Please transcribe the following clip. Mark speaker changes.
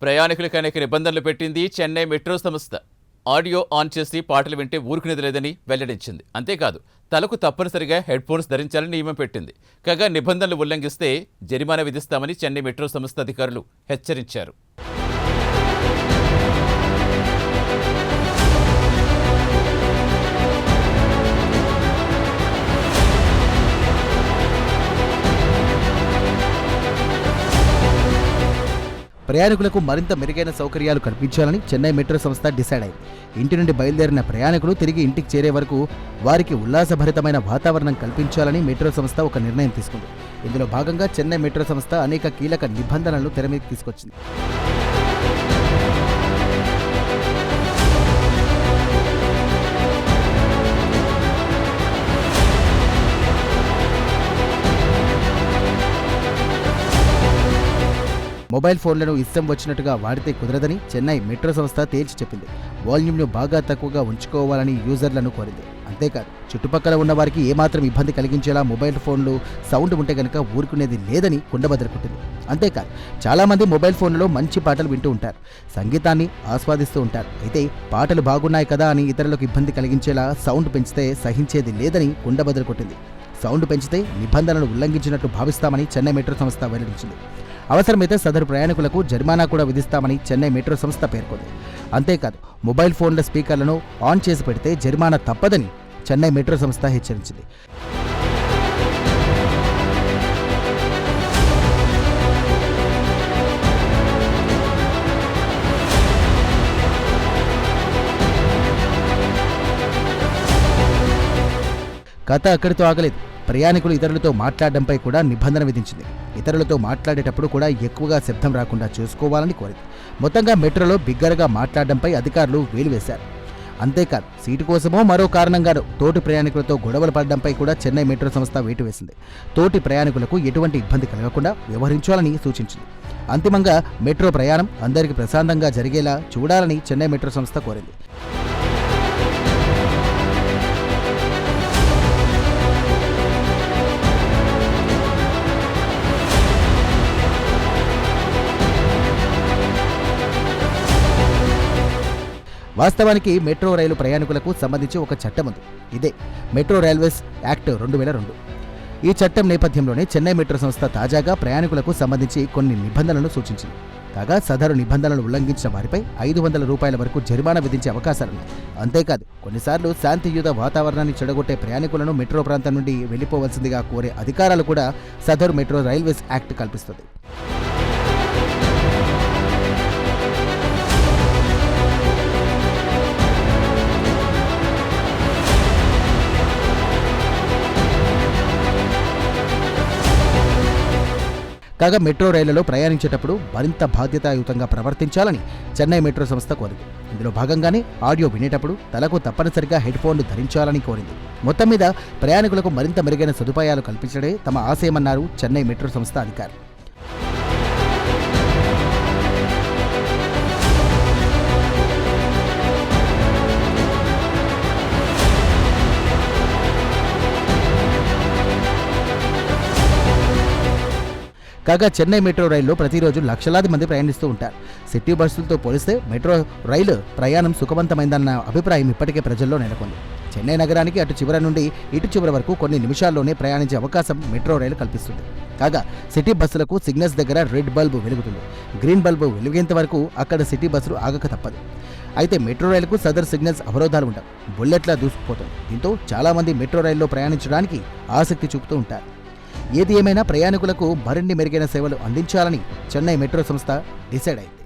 Speaker 1: ప్రయాణికులకు అనేక నిబంధనలు పెట్టింది చెన్నై మెట్రో సంస్థ. ఆడియో ఆన్ చేసి పాటలు వింటే ఊరుకునేది లేదని వెల్లడించింది. అంతేకాదు, తలకు తప్పనిసరిగా హెడ్ ఫోన్స్ ధరించాలని నియమం పెట్టింది. కాగా నిబంధనలు ఉల్లంఘిస్తే జరిమానా విధిస్తామని చెన్నై మెట్రో సంస్థ అధికారులు హెచ్చరించారు.
Speaker 2: ప్రయాణికులకు మరింత మెరుగైన సౌకర్యాలు కల్పించాలని చెన్నై మెట్రో సంస్థ డిసైడ్ అయింది. ఇంటి నుండి బయలుదేరిన ప్రయాణికులు తిరిగి ఇంటికి చేరే వరకు వారికి ఉల్లాసభరితమైన వాతావరణం కల్పించాలని మెట్రో సంస్థ ఒక నిర్ణయం తీసుకుంది. ఇందులో భాగంగా చెన్నై మెట్రో సంస్థ అనేక కీలక నిబంధనలను తెరమీదకి తీసుకొచ్చింది. మొబైల్ ఫోన్లను ఇష్టం వచ్చినట్టుగా వాడితే కుదరదని చెన్నై మెట్రో సంస్థ తేల్చి చెప్పింది. వాల్యూమ్ను బాగా తక్కువగా ఉంచుకోవాలని యూజర్లను కోరింది. అంతేకాదు, చుట్టుపక్కల ఉన్న వారికి ఏమాత్రం ఇబ్బంది కలిగించేలా మొబైల్ ఫోన్లు సౌండ్ ఉంటే గనక ఊరుకునేది లేదని కుండబద్దలుకొట్టింది. అంతేకాదు, చాలామంది మొబైల్ ఫోన్లలో మంచి పాటలు వింటూ ఉంటారు, సంగీతాన్ని ఆస్వాదిస్తూ ఉంటారు. అయితే పాటలు బాగున్నాయి కదా అని ఇతరులకు ఇబ్బంది కలిగించేలా సౌండ్ పెంచితే సహించేది లేదని కుండబద్దలుకొట్టింది. సౌండ్ పెంచితే నిబంధనలు ఉల్లంఘించినట్టు భావిస్తామని చెన్నై మెట్రో సంస్థ వెల్లడించింది. అవసరమైతే సదరు ప్రయాణికులకు జరిమానా కూడా విధిస్తామని చెన్నై మెట్రో సంస్థ పేర్కొంది. అంతేకాదు, మొబైల్ ఫోన్ల స్పీకర్లను ఆన్ చేసి పెడితే జరిమానా తప్పదని చెన్నై మెట్రో సంస్థ హెచ్చరించింది. కథ అక్కడితో ఆగలేదు. ప్రయాణికులు ఇతరులతో మాట్లాడడంపై కూడా నిబంధన విధించింది. ఇతరులతో మాట్లాడేటప్పుడు కూడా ఎక్కువగా శబ్దం రాకుండా చూసుకోవాలని కోరింది. మొత్తంగా మెట్రోలో బిగ్గరగా మాట్లాడడంపై అధికారులు వేలు వేశారు. అంతేకాదు, సీటు కోసమో మరో కారణంగానో తోటి ప్రయాణికులతో గొడవలు పడడంపై కూడా చెన్నై మెట్రో సంస్థ వేటు వేసింది. తోటి ప్రయాణికులకు ఎటువంటి ఇబ్బంది కలగకుండా వ్యవహరించాలని సూచించింది. అంతిమంగా మెట్రో ప్రయాణం అందరికీ ప్రశాంతంగా జరిగేలా చూడాలని చెన్నై మెట్రో సంస్థ కోరింది. వాస్తవానికి మెట్రో రైలు ప్రయాణికులకు సంబంధించి ఒక చట్టం ఉంది. ఇదే మెట్రో రైల్వేస్ యాక్ట్ 2002. ఈ చట్టం నేపథ్యంలోనే చెన్నై మెట్రో సంస్థ తాజాగా ప్రయాణికులకు సంబంధించి కొన్ని నిబంధనలను సూచించింది. కాగా సదరు నిబంధనలు ఉల్లంఘించిన వారిపై 500 రూపాయల వరకు జరిమానా విధించే అవకాశాలున్నాయి. అంతేకాదు, కొన్నిసార్లు శాంతియుత వాతావరణాన్ని చెడగొట్టే ప్రయాణికులను మెట్రో ప్రాంతం నుండి వెళ్లిపోవలసిందిగా కోరే అధికారాలు కూడా సదరు మెట్రో రైల్వేస్ యాక్ట్ కల్పిస్తుంది. కాగా మెట్రో రైళ్లలో ప్రయాణించేటప్పుడు మరింత బాధ్యతాయుతంగా ప్రవర్తించాలని చెన్నై మెట్రో సంస్థ కోరింది. ఇందులో భాగంగానే ఆడియో వినేటప్పుడు తలకు తప్పనిసరిగా హెడ్ ఫోన్లు ధరించాలని కోరింది. మొత్తం మీద ప్రయాణికులకు మరింత మెరుగైన సదుపాయాలు కల్పించడే తమ ఆశయమన్నారు చెన్నై మెట్రో సంస్థ అధికారులు. కాగా చెన్నై మెట్రో రైల్లో ప్రతిరోజు లక్షలాది మంది ప్రయాణిస్తూ ఉంటారు. సిటీ బస్సులతో పోలిస్తే మెట్రో రైలు ప్రయాణం సుఖవంతమైందన్న అభిప్రాయం ఇప్పటికే ప్రజల్లో నెలకొంది. చెన్నై నగరానికి అటు చివర నుండి ఇటు చివరి వరకు కొన్ని నిమిషాల్లోనే ప్రయాణించే అవకాశం మెట్రో రైలు కల్పిస్తుంది. కాగా సిటీ బస్సులకు సిగ్నల్స్ దగ్గర రెడ్ బల్బు వెలుగుతుంది. గ్రీన్ బల్బు వెలిగేంత వరకు అక్కడ సిటీ బస్సులు ఆగక తప్పదు. అయితే మెట్రో రైలుకు సదర్ సిగ్నల్స్ అవరోధాలు ఉండవు. బుల్లెట్లా దూసుకుపోతుంది. దీంతో చాలామంది మెట్రో రైల్లో ప్రయాణించడానికి ఆసక్తి చూపుతూ ఉంటారు. ఏది ఏమైనా ప్రయాణికులకు మరిన్ని మెరుగైన సేవలు అందించాలని చెన్నై మెట్రో సంస్థ డిసైడ్ అయింది.